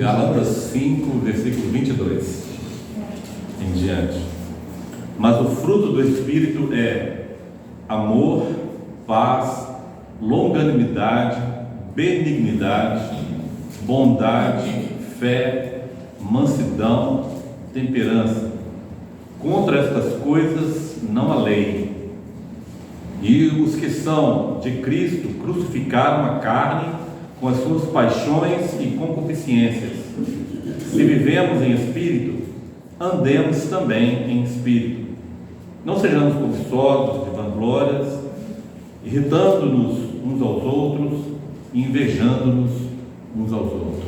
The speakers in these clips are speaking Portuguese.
Gálatas 5, versículo 22 em diante. Mas o fruto do Espírito é amor, paz, longanimidade, benignidade, bondade, fé, mansidão, temperança. Contra estas coisas não há lei. E os que são de Cristo crucificaram a carne com as suas paixões e concupiscências. Se vivemos em espírito, andemos também em espírito. Não sejamos cobiçosos de vanglórias, irritando-nos uns aos outros e invejando-nos uns aos outros.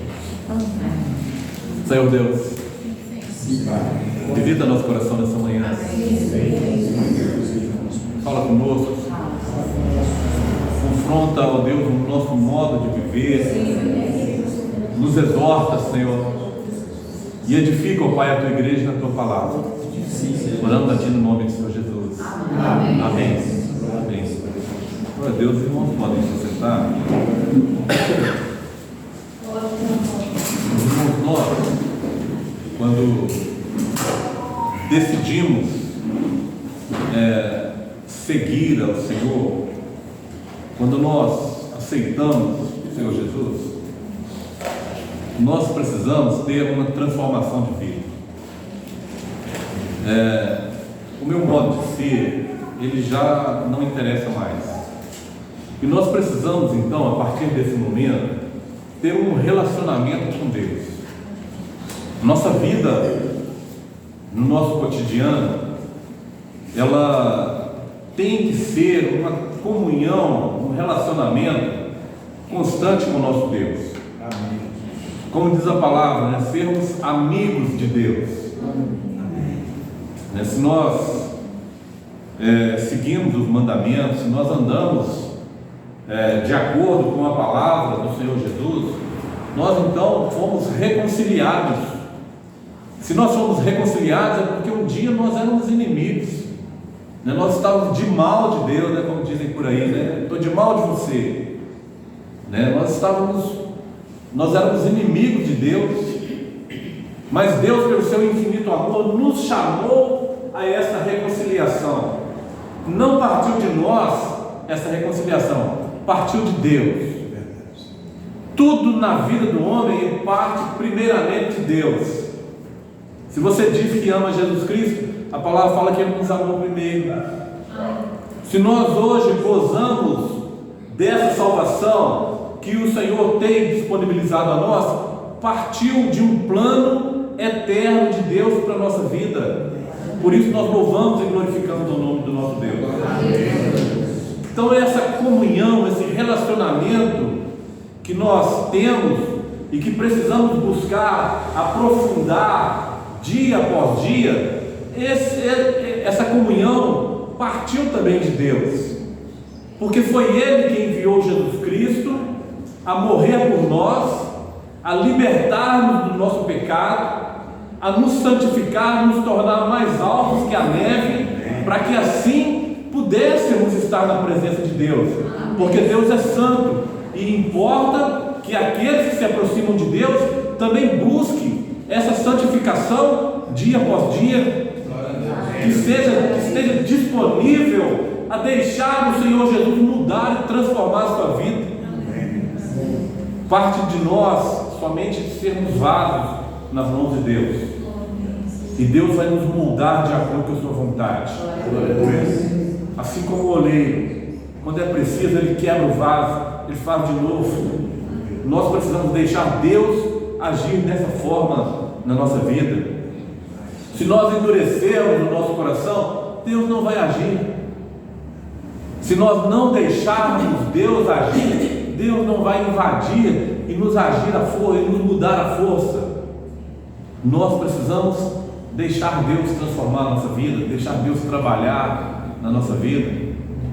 Senhor Deus, visita nosso coração nessa manhã. Fala conosco. Confronta, ó Deus, o nosso modo de viver. Nos exorta, Senhor. E edifica, ó Pai, a tua igreja na tua palavra. Oramos a ti no nome do Senhor Jesus. Amém. Amém. Amém. Glória a Deus, irmãos, podem se sentar. Irmãos, nós, quando decidimos seguir ao Senhor, quando nós aceitamos o Senhor Jesus, nós precisamos ter uma transformação de vida. O meu modo de ser, ele já não interessa mais. E nós precisamos, então, a partir desse momento, ter um relacionamento com Deus. Nossa vida, no nosso cotidiano, ela tem que ser uma comunhão, um relacionamento constante com o nosso Deus. Amém. Como diz a palavra, né? Sermos amigos de Deus. Amém. Se nós seguimos os mandamentos, se nós andamos de acordo com a palavra do Senhor Jesus, nós então fomos reconciliados. Se nós fomos reconciliados é porque um dia nós éramos inimigos, né? Nós estávamos de mal de Deus, né? Como dizem por aí, né? Estou de mal de você, né? Nós éramos inimigos de Deus, mas Deus, pelo seu infinito amor, nos chamou a essa reconciliação. Não partiu de nós essa reconciliação, partiu de Deus. Tudo na vida do homem parte primeiramente de Deus. Se você diz que ama Jesus Cristo, a palavra fala que Ele nos amou primeiro. Se nós hoje gozamos dessa salvação que o Senhor tem disponibilizado a nós, partiu de um plano eterno de Deus para a nossa vida. Por isso nós louvamos e glorificamos o nome do nosso Deus. Então essa comunhão, esse relacionamento que nós temos e que precisamos buscar aprofundar dia após dia, essa comunhão partiu também de Deus, porque foi Ele que enviou Jesus Cristo a morrer por nós, a libertar-nos do nosso pecado, a nos santificar, nos tornar mais altos que a neve, para que assim pudéssemos estar na presença de Deus, porque Deus é santo e importa que aqueles que se aproximam de Deus também busquem essa santificação dia após dia, que esteja disponível a deixar o Senhor Jesus mudar e transformar a sua vida. Parte de nós somente de sermos vasos nas mãos de Deus, e Deus vai nos moldar de acordo com a sua vontade. Assim como o oleiro, quando é preciso, ele quebra o vaso, ele faz de novo. Nós precisamos deixar Deus agir dessa forma na nossa vida. Se nós endurecermos o nosso coração, Deus não vai agir. Se nós não deixarmos Deus agir, Deus não vai invadir e nos agir a força, e nos mudar a força. Nós precisamos deixar Deus transformar a nossa vida, deixar Deus trabalhar na nossa vida.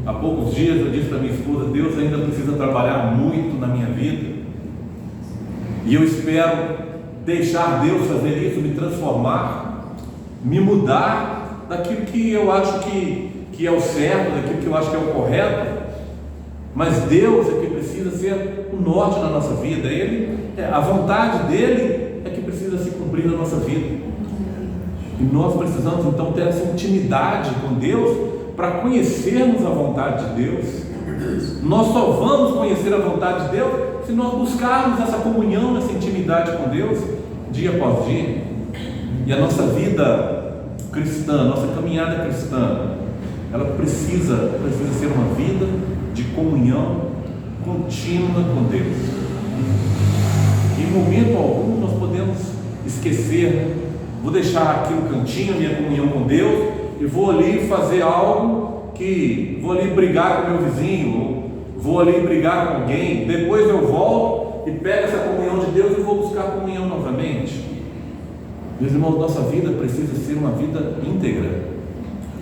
Há poucos dias eu disse para minha esposa: Deus ainda precisa trabalhar muito na minha vida, e eu espero deixar Deus fazer isso, me transformar, me mudar daquilo que eu acho que é o certo, daquilo que eu acho que é o correto. Mas Deus é que precisa ser o norte na nossa vida. A vontade dele precisa se cumprir na nossa vida. E nós precisamos então ter essa intimidade com Deus para conhecermos a vontade de Deus. Nós só vamos conhecer a vontade de Deus se nós buscarmos essa comunhão, essa intimidade com Deus, dia após dia. E a nossa vida cristã, a nossa caminhada cristã, ela precisa ser uma vida de comunhão contínua com Deus. Em momento algum nós podemos esquecer, vou deixar aqui no cantinho a minha comunhão com Deus e vou ali fazer algo vou ali brigar com meu vizinho, vou ali brigar com alguém, depois eu volto e pego essa comunhão de Deus e vou buscar comunhão novamente. Meus irmãos, nossa vida precisa ser uma vida íntegra,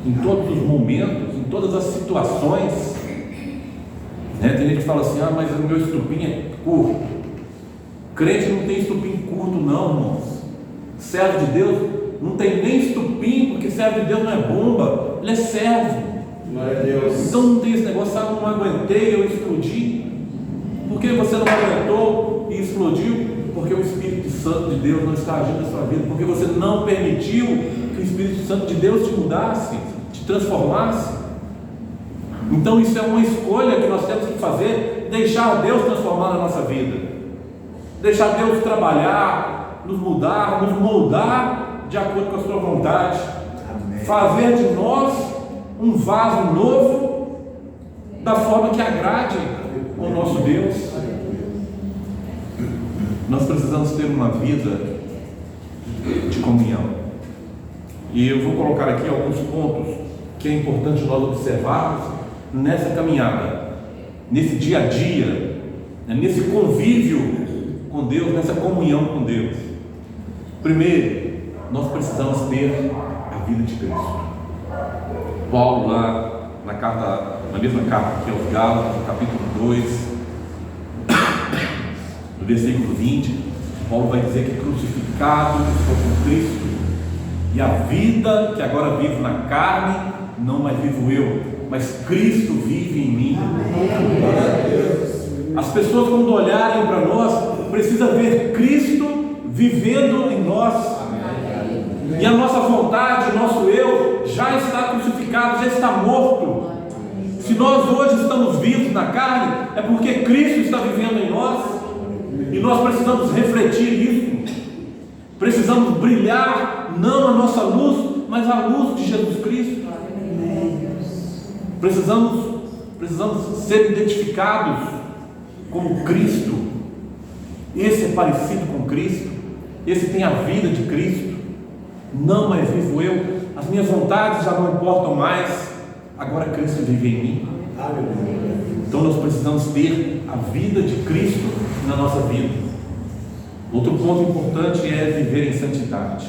em todos os momentos, em todas as situações. Tem gente que fala assim, mas o meu estupim é curto. Crente não tem estupim curto não, irmãos. Servo de Deus não tem nem estupim, porque servo de Deus não é bomba, ele é servo. Glória a Deus. Então não tem esse negócio, não aguentei, eu explodi. Por que você não aguentou e explodiu? Porque o Espírito Santo de Deus não está agindo na sua vida, porque você não permitiu que o Espírito Santo de Deus te mudasse, te transformasse. Então isso é uma escolha que nós temos que fazer, deixar Deus transformar na nossa vida, deixar Deus trabalhar, nos mudar, nos moldar de acordo com a sua vontade. Amém. Fazer de nós um vaso novo, da forma que agrade ao nosso Deus. Nós precisamos ter uma vida de comunhão. E eu vou colocar aqui alguns pontos que é importante nós observarmos nessa caminhada, nesse dia a dia, nesse convívio com Deus, nessa comunhão com Deus. Primeiro, nós precisamos ter a vida de Cristo. Paulo, lá na mesma carta que aos Gálatas, no capítulo 2, no versículo 20, Paulo vai dizer que crucificado estou com Cristo, e a vida que agora vivo na carne, não mais vivo eu, mas Cristo vive em mim. As pessoas, quando olharem para nós, precisam ver Cristo vivendo em nós. E a nossa vontade, o nosso eu já está crucificado, já está morto. Se nós hoje estamos vivos na carne, é porque Cristo está vivendo em nós. E nós precisamos refletir isso. Precisamos brilhar, não a nossa luz, mas a luz de Jesus Cristo. Precisamos ser identificados como Cristo. Esse é parecido com Cristo. Esse tem a vida de Cristo. Não mais vivo eu, as minhas vontades já não importam mais, agora Cristo vive em mim. Então nós precisamos ter a vida de Cristo na nossa vida. Outro ponto importante é viver em santidade.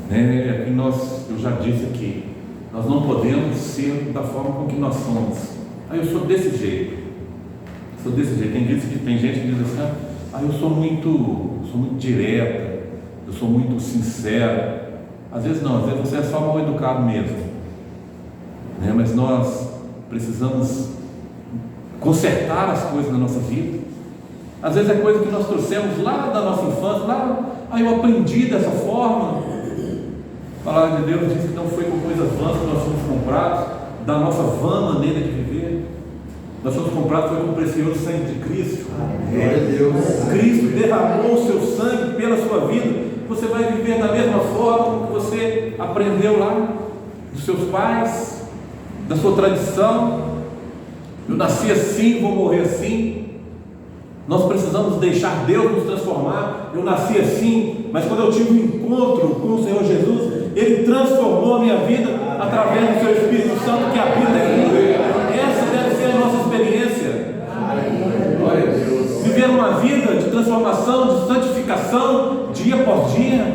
Eu já disse aqui, nós não podemos ser da forma com que nós somos. Eu sou desse jeito. Tem gente que diz assim, eu sou muito direta, eu sou muito sincero. Às vezes não, às vezes você é só mal educado mesmo, mas nós precisamos consertar as coisas na nossa vida. Às vezes é coisa que nós trouxemos lá da nossa infância, eu aprendi dessa forma. A palavra de Deus diz que não foi com coisas vãs que nós fomos comprados, da nossa vã maneira de viver. Nós fomos comprados com o precioso sangue de Cristo. Cristo derramou o seu sangue pela sua vida. Você vai viver da mesma forma que você aprendeu lá dos seus pais, da sua tradição. Eu nasci assim, vou morrer assim. Nós precisamos deixar Deus nos transformar. Eu nasci assim, mas quando eu tive um encontro com o Senhor Jesus, Ele transformou a minha vida através do seu Espírito Santo que habita em mim. Essa deve ser a nossa experiência. Viver uma vida de transformação, de santificação, dia após dia.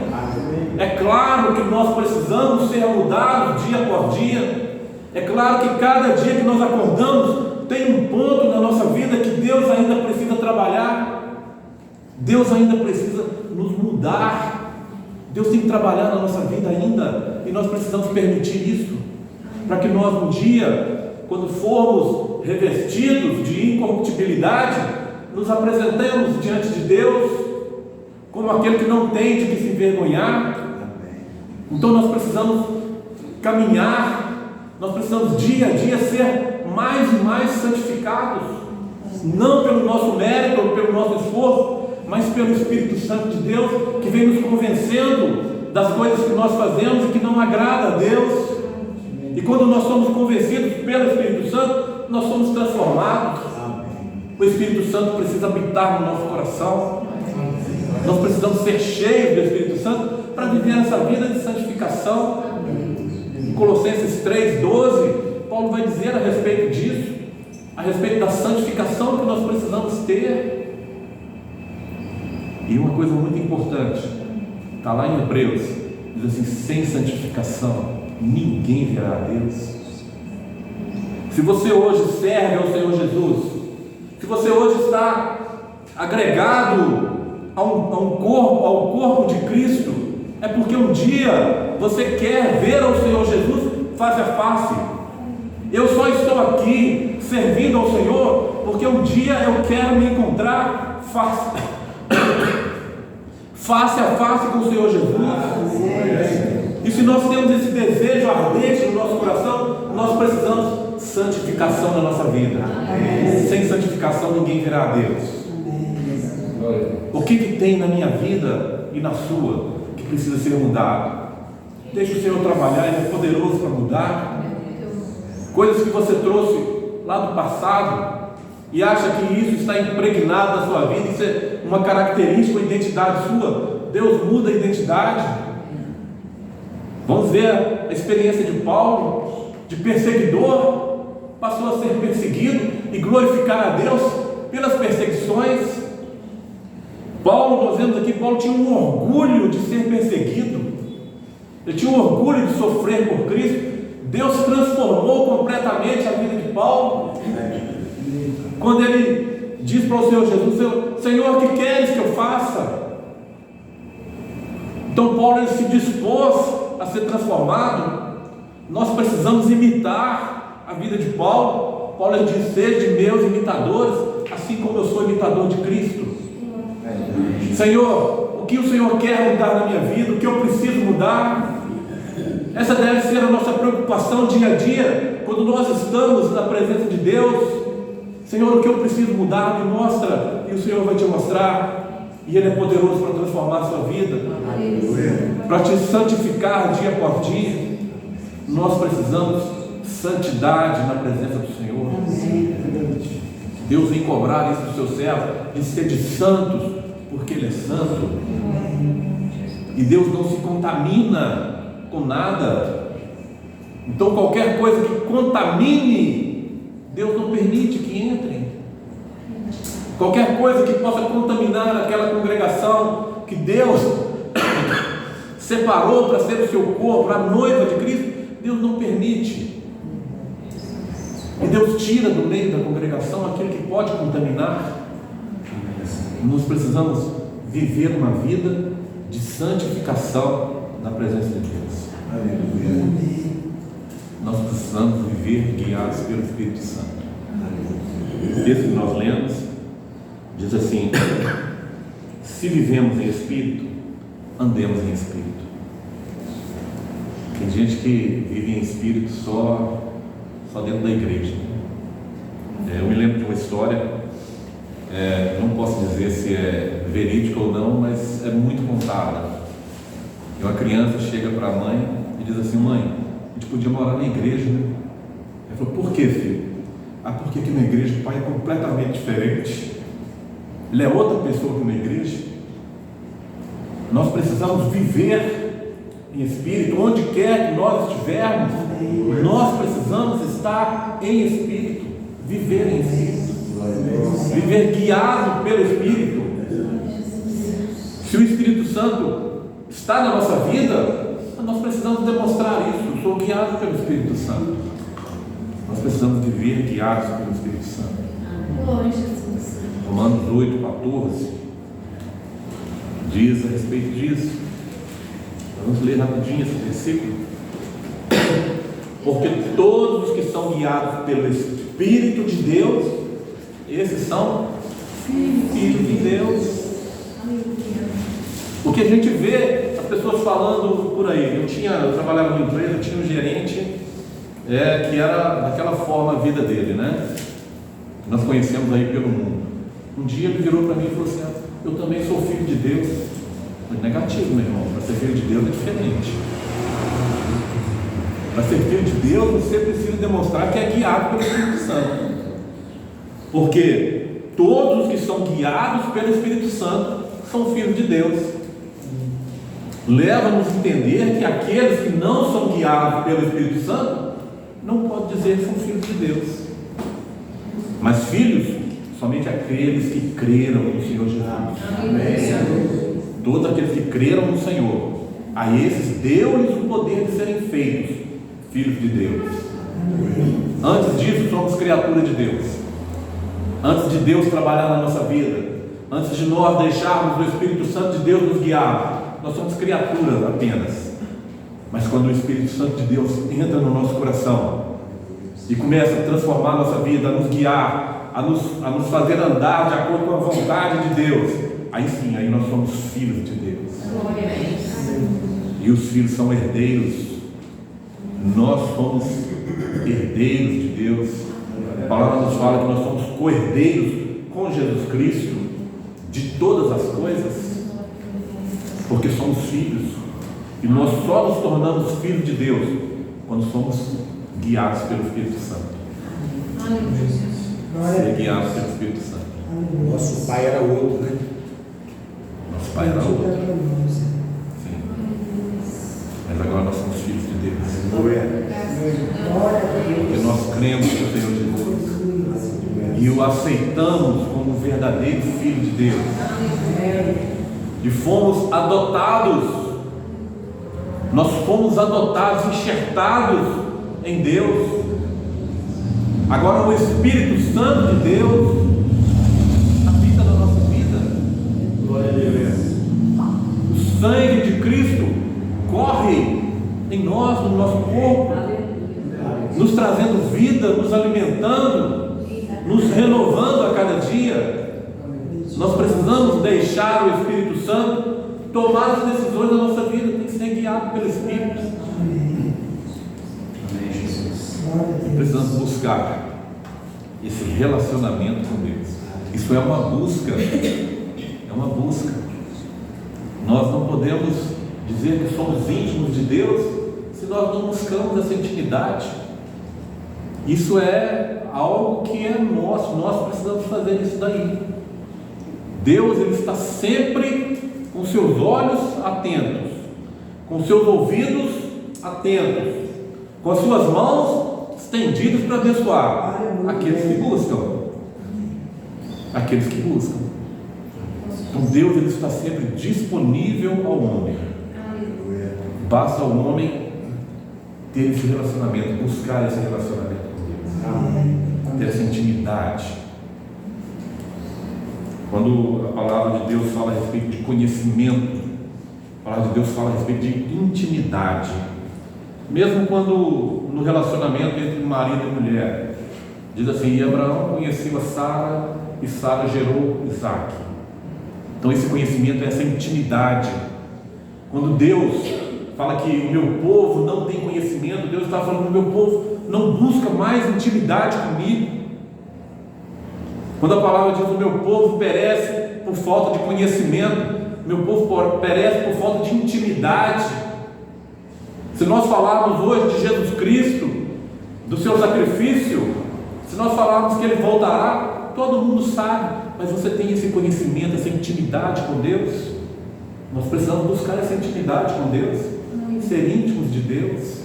É claro que nós precisamos ser mudados dia após dia. É claro que cada dia que nós acordamos tem um ponto na nossa vida que Deus ainda precisa trabalhar. Deus ainda precisa nos mudar. Deus tem que trabalhar na nossa vida ainda, e nós precisamos permitir isso, para que nós um dia, quando formos revestidos de incorruptibilidade, nos apresentemos diante de Deus como aquele que não tem de que se envergonhar. Então nós precisamos caminhar, nós precisamos dia a dia ser mais e mais santificados, não pelo nosso mérito ou pelo nosso esforço, mas pelo Espírito Santo de Deus, que vem nos convencendo das coisas que nós fazemos e que não agrada a Deus. E quando nós somos convencidos pelo Espírito Santo, nós somos transformados. O Espírito Santo precisa habitar no nosso coração. Nós precisamos ser cheios do Espírito Santo para viver essa vida de santificação. Em Colossenses 3:12, Paulo vai dizer a respeito disso, a respeito da santificação que nós precisamos ter. E uma coisa muito importante, está lá em Hebreus, diz assim: sem santificação ninguém verá a Deus. Se você hoje serve ao Senhor Jesus, se você hoje está agregado ao corpo de Cristo, é porque um dia você quer ver ao Senhor Jesus face a face. Eu só estou aqui servindo ao Senhor porque um dia eu quero me encontrar face a face com o Senhor Jesus. E se nós temos esse desejo ardente no nosso coração, nós precisamos santificação na nossa vida. Sem santificação ninguém verá a Deus. O que tem na minha vida e na sua que precisa ser mudado? Deixa o Senhor trabalhar, Ele é poderoso para mudar. Coisas que você trouxe lá do passado e acha que isso está impregnado na sua vida, isso é uma característica, uma identidade sua. Deus muda a identidade. Vamos ver a experiência de Paulo, de perseguidor, passou a ser perseguido e glorificar a Deus pelas perseguições. Paulo, nós vemos aqui, Paulo tinha um orgulho de ser perseguido, ele tinha um orgulho de sofrer por Cristo. Deus transformou completamente a vida de Paulo, quando ele diz para o Senhor Jesus: Senhor, o que queres que eu faça? Então Paulo, ele se dispôs a ser transformado. Nós precisamos imitar a vida de Paulo. Paulo, ele diz: sede meus imitadores, assim como eu sou imitador de Cristo. Senhor, o que o Senhor quer mudar na minha vida, o que eu preciso mudar? Essa deve ser a nossa preocupação dia a dia, quando nós estamos na presença de Deus. Senhor, o que eu preciso mudar, me mostra, e o Senhor vai te mostrar, e Ele é poderoso para transformar a sua vida, para te santificar dia após dia. Nós precisamos santidade na presença do Senhor. Deus vem cobrar isso dos seus servos, de ser de santos, porque Ele é santo. E Deus não se contamina com nada. Então qualquer coisa que contamine, Deus não permite que entre. Qualquer coisa que possa contaminar aquela congregação que Deus separou para ser o seu corpo, a noiva de Cristo, Deus não permite. E Deus tira do meio da congregação aquilo que pode contaminar. Nós precisamos viver uma vida de santificação na presença de Deus. Aleluia. Nós precisamos viver guiados pelo Espírito Santo. O texto que nós lemos diz assim: se vivemos em Espírito, andemos em Espírito. Tem gente que vive em Espírito só dentro da igreja. Eu me lembro de uma história, não posso dizer se é verídica ou não, mas é muito contada. Uma criança chega para a mãe e diz assim: mãe, a gente podia morar na igreja, né? Ela falou: por que, filho? Porque aqui na igreja o pai é completamente diferente, ele é outra pessoa que na igreja. Nós precisamos viver em Espírito, onde quer que nós estivermos. Nós precisamos estar em Espírito, viver em Espírito, viver guiado pelo Espírito. Se o Espírito Santo está na nossa vida, nós precisamos demonstrar isso. Eu sou guiado pelo Espírito Santo. Nós precisamos viver guiados pelo Espírito Santo. Romanos 8:14 diz a respeito disso. Vamos ler rapidinho esse versículo. Porque todos os que são guiados pelo Espírito de Deus, esses são filhos de Deus. Porque a gente vê as pessoas falando por aí. Eu trabalhava numa empresa, tinha um gerente que era daquela forma a vida dele, né? Nós conhecemos aí pelo mundo. Um dia ele virou para mim e falou assim: eu também sou filho de Deus. Foi negativo, meu irmão. Para ser filho de Deus é diferente. Para ser filho de Deus, você precisa demonstrar que é guiado pelo Espírito Santo. Porque todos os que são guiados pelo Espírito Santo são filhos de Deus. Leva-nos a entender que aqueles que não são guiados pelo Espírito Santo não pode dizer que são filhos de Deus. Mas filhos, somente aqueles que creram no Senhor Jesus. Amém. Todos aqueles que creram no Senhor, a esses deu-lhes o poder de serem feitos filhos de Deus. Antes disso, somos criaturas de Deus. Antes de Deus trabalhar na nossa vida, antes de nós deixarmos o Espírito Santo de Deus nos guiar, nós somos criaturas apenas. Mas quando o Espírito Santo de Deus entra no nosso coração e começa a transformar a nossa vida, a nos guiar, a nos fazer andar de acordo com a vontade de Deus, aí sim, aí nós somos filhos de Deus. E os filhos são herdeiros. Nós somos herdeiros de Deus. A palavra nos fala que nós somos co-herdeiros com Jesus Cristo de todas as coisas, porque somos filhos. E nós só nos tornamos filhos de Deus quando somos guiados pelo Espírito Santo. Ser guiados pelo Espírito Santo. Nosso pai era outro, né? Nosso pai era outro. Sim. Mas agora nós somos filhos de Deus. Porque nós cremos no Senhor Jesus e o aceitamos como verdadeiro filho de Deus. E fomos adotados. Nós fomos adotados, enxertados em Deus. Agora o Espírito Santo de Deus habita na nossa vida. Glória a Deus. O sangue de Cristo corre em nós, no nosso corpo, nos trazendo vida, nos alimentando, nos renovando a cada dia. Nós precisamos deixar o Espírito Santo tomar as decisões da nossa vida. Tem que ser guiado pelo Espírito. Precisamos buscar esse relacionamento com Deus. Isso é uma busca. É uma busca. Nós não podemos dizer que somos íntimos de Deus se nós não buscamos essa intimidade. Isso é algo que é nosso. Nós precisamos fazer isso daí. Deus, Ele está sempre com seus olhos atentos, com seus ouvidos atentos, com as suas mãos estendidas para abençoar aqueles que buscam. Aqueles que buscam. Então Deus, Ele está sempre disponível ao homem. Basta ao homem ter esse relacionamento, buscar esse relacionamento com Deus, ter essa intimidade. Quando a palavra de Deus fala a respeito de conhecimento, a palavra de Deus fala a respeito de intimidade. Mesmo quando no relacionamento entre marido e mulher, diz assim: e Abraão conheceu a Sara, e Sara gerou Isaac. Então esse conhecimento é essa intimidade. Quando Deus fala que o meu povo não tem conhecimento, Deus está falando que o meu povo não busca mais intimidade comigo. Quando a palavra diz: o meu povo perece por falta de conhecimento, meu povo perece por falta de intimidade. Se nós falarmos hoje de Jesus Cristo, do seu sacrifício, se nós falarmos que Ele voltará, todo mundo sabe, mas você tem esse conhecimento, essa intimidade com Deus? Nós precisamos buscar essa intimidade com Deus, ser íntimos de Deus.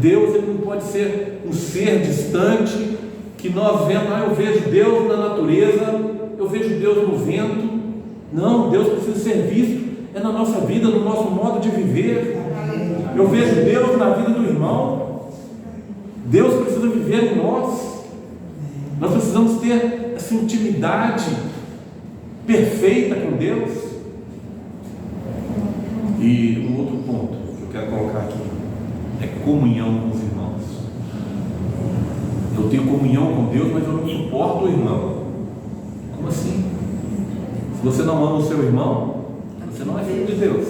Deus, Ele não pode ser um ser distante, que nós vemos: eu vejo Deus na natureza, eu vejo Deus no vento. Não, Deus precisa ser visto na nossa vida, no nosso modo de viver. Eu vejo Deus na vida do irmão. Deus precisa viver em nós. Nós precisamos ter essa intimidade perfeita com Deus. E um outro ponto que eu quero colocar aqui é comunhão com os irmãos. Eu tenho comunhão com Deus, mas eu não suporto o irmão. Como assim? Se você não ama o seu irmão, você não é filho de Deus.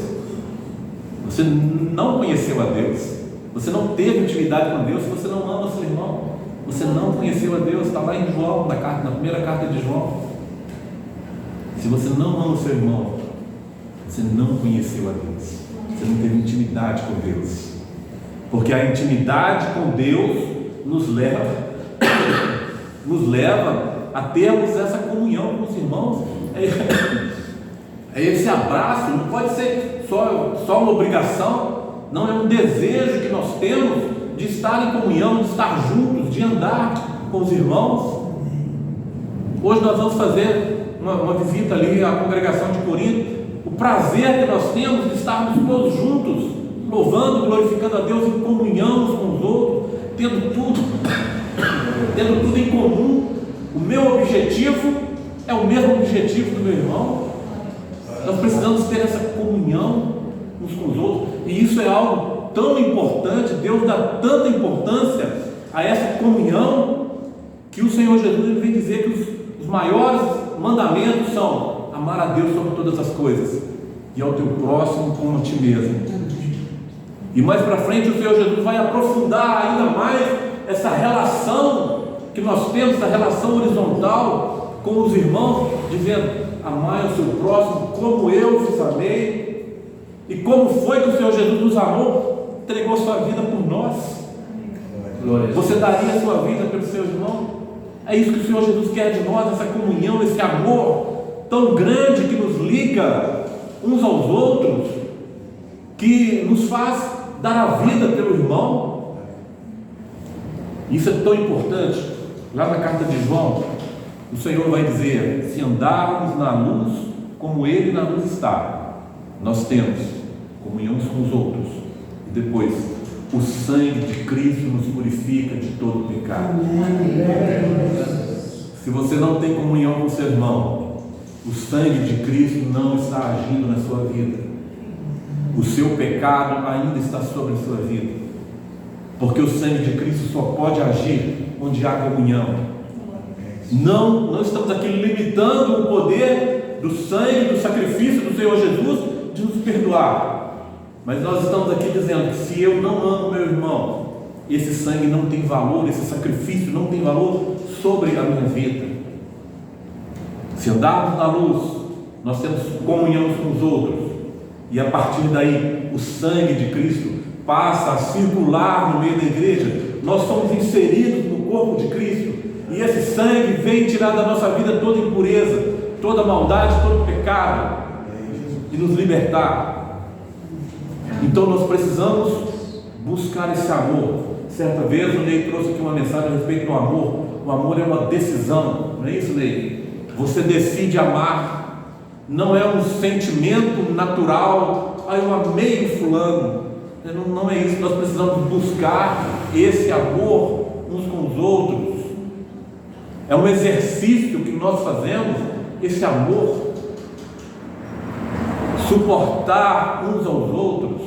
Você não conheceu a Deus. Você não teve intimidade com Deus. Você não ama seu irmão. Você não conheceu a Deus. Está lá em João, na primeira carta de João. Se você não ama o seu irmão, você não conheceu a Deus. Você não teve intimidade com Deus. Porque a intimidade com Deus nos leva a termos essa comunhão com os irmãos. É esse abraço, não pode ser só uma obrigação, não, é um desejo que nós temos de estar em comunhão, de estar juntos, de andar com os irmãos. Hoje nós vamos fazer uma visita ali à congregação de Corinto. O prazer que nós temos de estarmos todos juntos, louvando, glorificando a Deus em comunhão uns com os outros, tendo tudo em comum. O meu objetivo é o mesmo objetivo do meu irmão. Nós precisamos ter essa comunhão uns com os outros, e isso é algo tão importante. Deus dá tanta importância a essa comunhão, que o Senhor Jesus vem dizer que os maiores mandamentos são amar a Deus sobre todas as coisas e ao teu próximo como a ti mesmo. E mais para frente o Senhor Jesus vai aprofundar ainda mais essa relação que nós temos, essa relação horizontal com os irmãos, dizendo: amai o seu próximo como eu vos amei. E como foi que o Senhor Jesus nos amou? Entregou sua vida por nós. Você daria a sua vida pelo seu irmão? É isso que o Senhor Jesus quer de nós, essa comunhão, esse amor tão grande que nos liga uns aos outros, que nos faz dar a vida pelo irmão. Isso é tão importante. Lá na carta de João, o Senhor vai dizer: se andarmos na luz como Ele na luz está, nós temos comunhão uns com os outros. E depois, o sangue de Cristo nos purifica de todo pecado. Se você não tem comunhão com o seu irmão, o sangue de Cristo não está agindo na sua vida. O seu pecado ainda está sobre a sua vida, porque o sangue de Cristo só pode agir onde há comunhão. Não estamos aqui limitando o poder do sangue, do sacrifício do Senhor Jesus de nos perdoar, mas nós estamos aqui dizendo que se eu não amo meu irmão, esse sangue não tem valor, esse sacrifício não tem valor sobre a minha vida. Se andarmos na luz, nós temos comunhão com os outros, e a partir daí o sangue de Cristo passa a circular no meio da igreja. Nós somos inseridos no corpo de Cristo, e esse sangue vem tirar da nossa vida toda impureza, toda maldade, todo pecado, e nos libertar. Então nós precisamos buscar esse amor. Certa vez o Ney trouxe aqui uma mensagem a respeito do amor. O amor é uma decisão, não é isso, Ney? Você decide amar, não é um sentimento natural. Eu amei o fulano. Não é isso. Nós precisamos buscar esse amor uns com os outros. É um exercício que nós fazemos, esse amor. Suportar uns aos outros,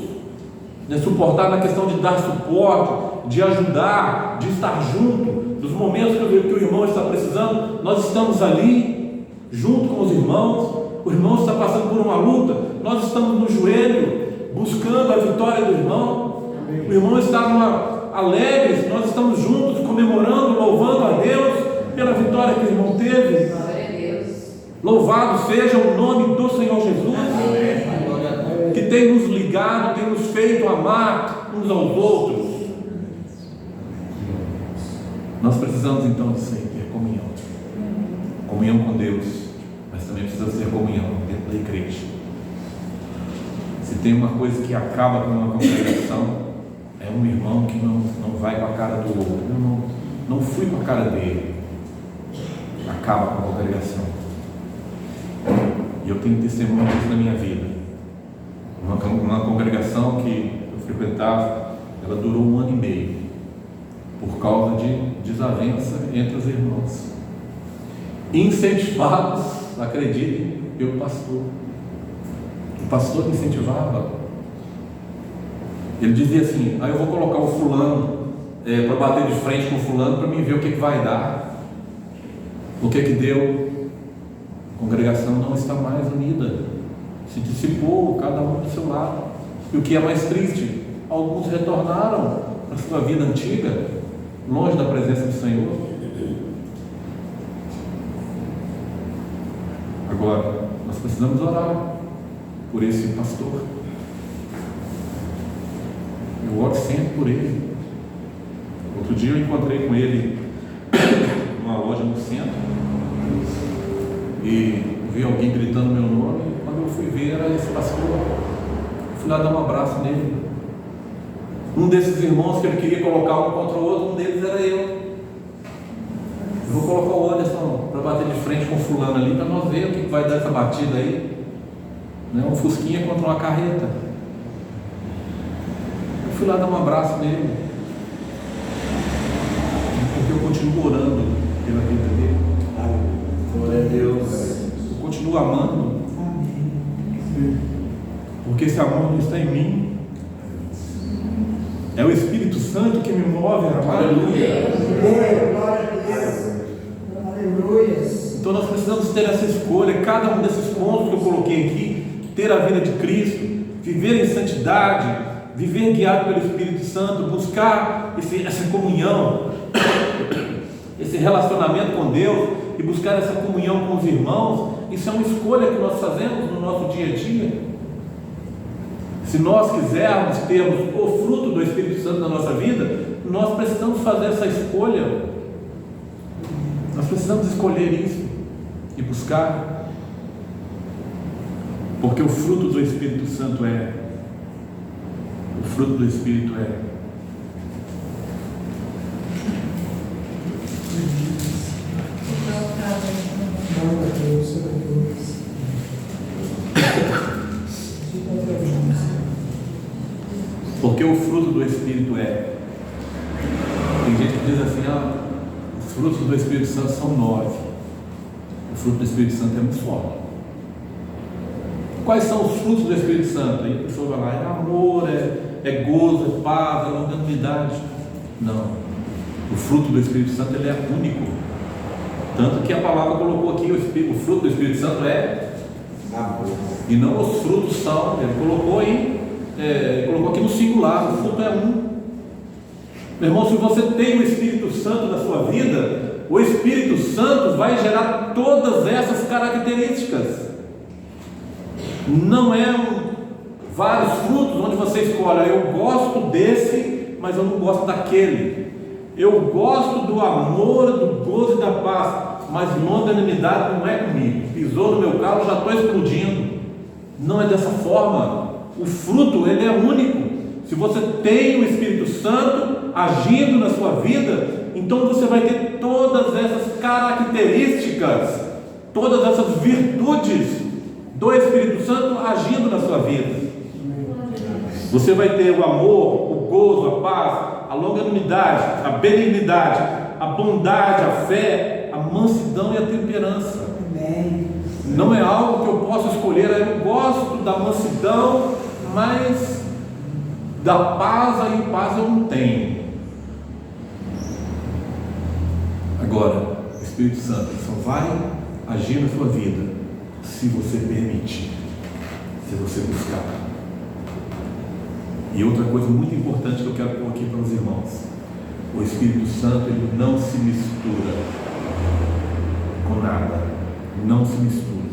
suportar na questão de dar suporte, de ajudar, de estar junto. Dos momentos que o irmão está precisando, nós estamos ali junto com os irmãos. O irmão está passando por uma luta, nós estamos no joelho buscando a vitória do irmão. O irmão está alegre, nós estamos juntos comemorando, louvando a Deus pela vitória que o irmão teve. Louvado seja o nome do Senhor Jesus, que tem nos ligado, tem nos feito amar uns aos outros. Nós precisamos então de ter comunhão com Deus, mas também precisamos ter comunhão dentro da igreja. Se tem uma coisa que acaba com uma congregação, é um irmão que não vai com a cara do outro. Eu não fui com a cara dele. Acaba com a congregação. E eu tenho testemunho disso na minha vida. Uma congregação que eu frequentava, ela durou 1 ano e meio, por causa de desavença entre os irmãos, incentivados, acreditem, pelo pastor. O pastor me incentivava. Ele dizia assim: eu vou colocar o fulano para bater de frente com o fulano, para mim ver o que vai dar. O que deu? A congregação não está mais unida. se dissipou, cada um do seu lado. E o que é mais triste, alguns retornaram à sua vida antiga, longe da presença do Senhor. Agora, nós precisamos orar por esse pastor. Eu oro sempre por ele. Outro dia eu encontrei com ele numa loja no centro e vi alguém gritando meu nome. E quando eu fui ver, era esse pastor. Fui lá dar um abraço nele. Um desses irmãos que ele queria colocar um contra o outro, um deles era eu. Eu vou colocar o Anderson para bater de frente com o fulano ali, para nós ver o que vai dar essa batida aí. Um fusquinha contra uma carreta. Eu fui lá dar um abraço nele, porque eu continuo orando pela vida dele. Glória a Deus. Eu continuo amando, porque esse amor não está em mim. É o Espírito Santo que me move a amar. Aleluia. Então nós precisamos ter essa escolha, cada um desses pontos que eu coloquei aqui, ter a vida de Cristo, viver em santidade, viver guiado pelo Espírito Santo, buscar essa comunhão, esse relacionamento com Deus e buscar essa comunhão com os irmãos. Isso é uma escolha que nós fazemos no nosso dia a dia. Se nós quisermos termos o fruto do Espírito Santo na nossa vida, nós precisamos fazer essa escolha. Nós precisamos escolher isso e buscar, porque o fruto do Espírito Santo o fruto do Espírito porque o fruto do Espírito tem gente que diz assim, os frutos do Espírito Santo são 9, o fruto do Espírito Santo é um só. Quais são os frutos do Espírito Santo? Aí a pessoa vai lá, é amor, é gozo, é paz, é longanimidade. Não, o fruto do Espírito Santo ele é único, tanto que a palavra colocou aqui, o fruto do Espírito Santo é amor, e não os frutos são, ele colocou aqui no singular, o fruto é um. Meu irmão, se você tem o Espírito Santo na sua vida, o Espírito Santo vai gerar todas essas características. Não vários frutos onde você escolhe, eu gosto desse, mas eu não gosto daquele. Eu gosto do amor, do gozo e da paz, mas longanimidade não é comigo. Pisou no meu carro, já estou explodindo. Não é dessa forma. O fruto ele é único. Se você tem o Espírito Santo agindo na sua vida, então você vai ter todas essas características, todas essas virtudes do Espírito Santo agindo na sua vida. Você vai ter o amor, o gozo, a paz, a longanimidade, a benignidade, a bondade, a fé, a mansidão e a temperança. Não é algo que eu posso escolher. Eu gosto da mansidão, mas da paz aí, paz eu não tenho. Agora, o Espírito Santo só vai agir na sua vida se você permitir, se você buscar. E outra coisa muito importante que eu quero pôr aqui para os irmãos: o Espírito Santo ele não se mistura com nada, não se mistura.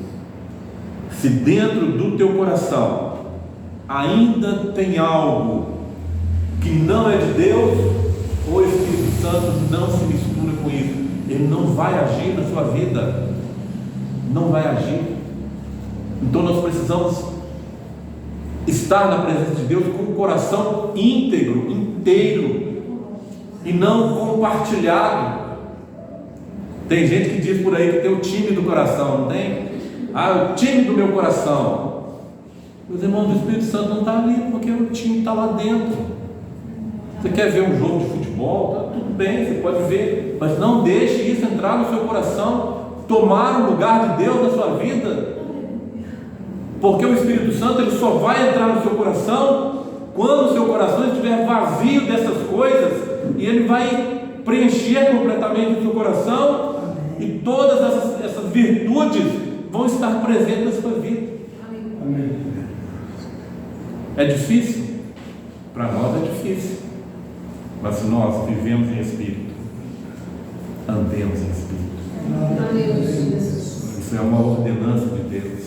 Se dentro do teu coração ainda tem algo que não é de Deus, o Espírito Santo não se mistura com isso. Ele não vai agir na sua vida, não vai agir. Então nós precisamos estar na presença de Deus com o coração íntegro, inteiro, e não compartilhado. Tem gente que diz por aí que tem o time do coração, não tem? O time do meu coração. Meus irmãos, o Espírito Santo não está ali, porque o time está lá dentro. Você quer ver um jogo de futebol? Tá, tudo bem, você pode ver, mas não deixe isso entrar no seu coração, tomar o lugar de Deus na sua vida, porque o Espírito Santo ele só vai entrar no seu coração quando o seu coração estiver vazio dessas coisas, e ele vai preencher completamente o seu coração, e todas essas virtudes vão estar presentes na sua vida. É difícil? Para nós é difícil. Mas se nós vivemos em Espírito, andemos em Espírito. Isso é uma ordenança de Deus.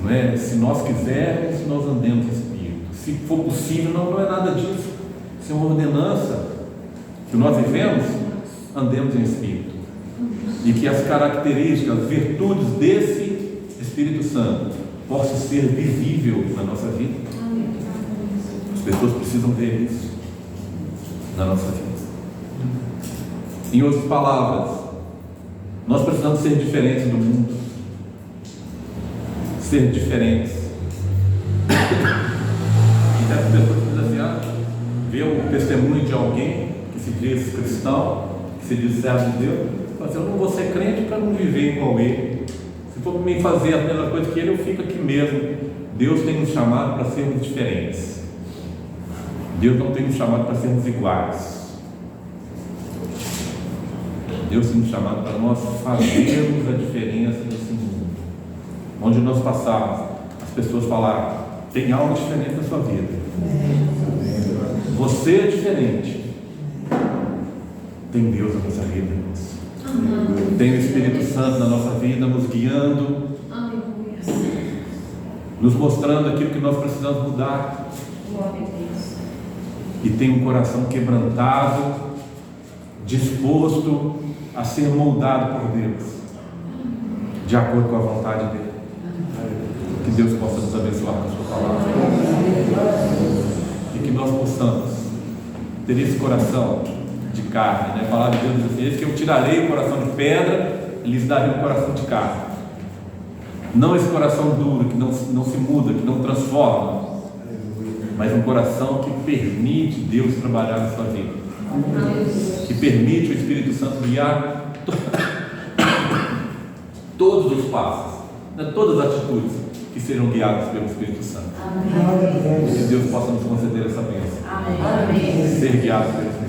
Não é? Se nós quisermos, nós andemos em Espírito. Se for possível, não é nada disso. Isso é uma ordenança que nós vivemos, andemos em Espírito. E que as características, as virtudes desse Espírito Santo possam ser visível na nossa vida. As pessoas precisam ver isso na nossa vida. Em outras palavras, nós precisamos ser diferentes do mundo. Ser diferentes. E certas pessoas dizem assim, vê o testemunho de alguém que se diz cristão, que se diz servo de Deus, fala assim, eu não vou ser crente para não viver igual ele. Se for me fazer a mesma coisa que ele, eu fico aqui mesmo. Deus tem nos chamado para sermos diferentes. Deus não tem nos chamado para sermos iguais. Deus tem nos chamado para nós fazermos a diferença nesse mundo. Onde nós passarmos, as pessoas falarem, tem algo diferente na sua vida. Você é diferente. Tem Deus na nossa vida, irmãos. Tem o Espírito Santo na nossa vida, nos guiando, nos mostrando aquilo que nós precisamos mudar. E tem um coração quebrantado, disposto a ser moldado por Deus, de acordo com a vontade dele. Que Deus possa nos abençoar com a sua palavra, e que nós possamos ter esse coração de carne, né? A palavra de Deus diz assim, eis que eu tirarei o coração de pedra e lhes darei um coração de carne. Não esse coração duro, que não se muda, que não transforma, mas um coração que permite Deus trabalhar na sua vida, que permite o Espírito Santo guiar todos os passos, né? Todas as atitudes que serão guiadas pelo Espírito Santo. Que Deus possa nos conceder essa bênção, ser guiados pelo Espírito Santo.